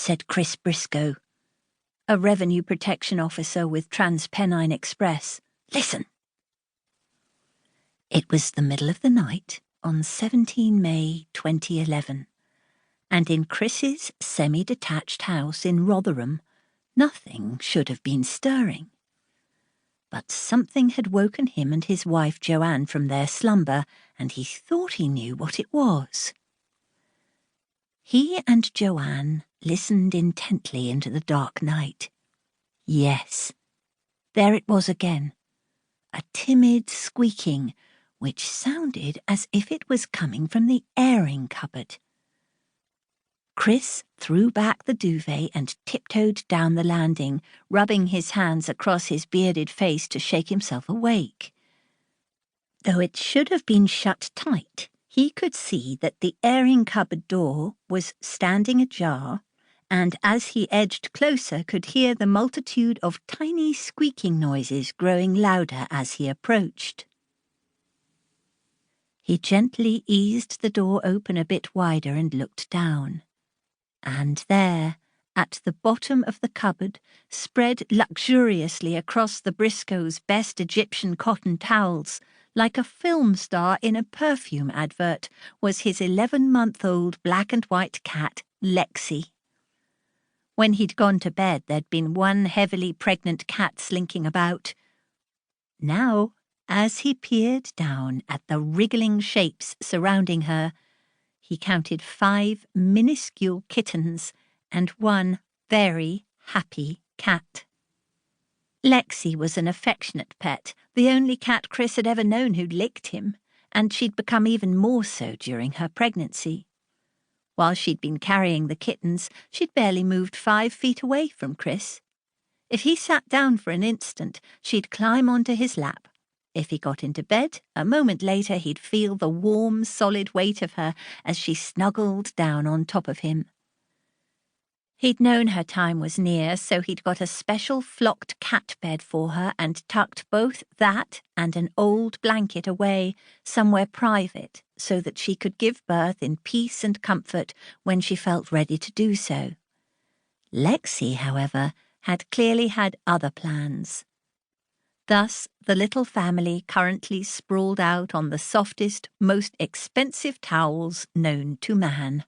said Chris Briscoe, a revenue protection officer with TransPennine Express. "Listen." It was the middle of the night on 17 May 2011, and in Chris's semi-detached house in Rotherham, nothing should have been stirring. But something had woken him and his wife Joanne from their slumber, and he thought he knew what it was. He and Joanne listened intently into the dark night. Yes, there it was again, a timid squeaking which sounded as if it was coming from the airing cupboard. Chris threw back the duvet and tiptoed down the landing, rubbing his hands across his bearded face to shake himself awake. Though it should have been shut tight, he could see that the airing cupboard door was standing ajar, and as he edged closer could hear the multitude of tiny squeaking noises growing louder as he approached. He gently eased the door open a bit wider and looked down. And there, at the bottom of the cupboard, spread luxuriously across the Briscoes' best Egyptian cotton towels, like a film star in a perfume advert, was his 11-month-old black and white cat, Lexi. When he'd gone to bed, there'd been one heavily pregnant cat slinking about. Now, as he peered down at the wriggling shapes surrounding her, he counted 5 minuscule kittens and 1 very happy cat. Lexi was an affectionate pet, the only cat Chris had ever known who'd licked him, and she'd become even more so during her pregnancy. While she'd been carrying the kittens, she'd barely moved 5 feet away from Chris. If he sat down for an instant, she'd climb onto his lap. If he got into bed, a moment later he'd feel the warm, solid weight of her as she snuggled down on top of him. He'd known her time was near, so he'd got a special flocked cat bed for her and tucked both that and an old blanket away, somewhere private, so that she could give birth in peace and comfort when she felt ready to do so. Lexi, however, had clearly had other plans. Thus, the little family currently sprawled out on the softest, most expensive towels known to man.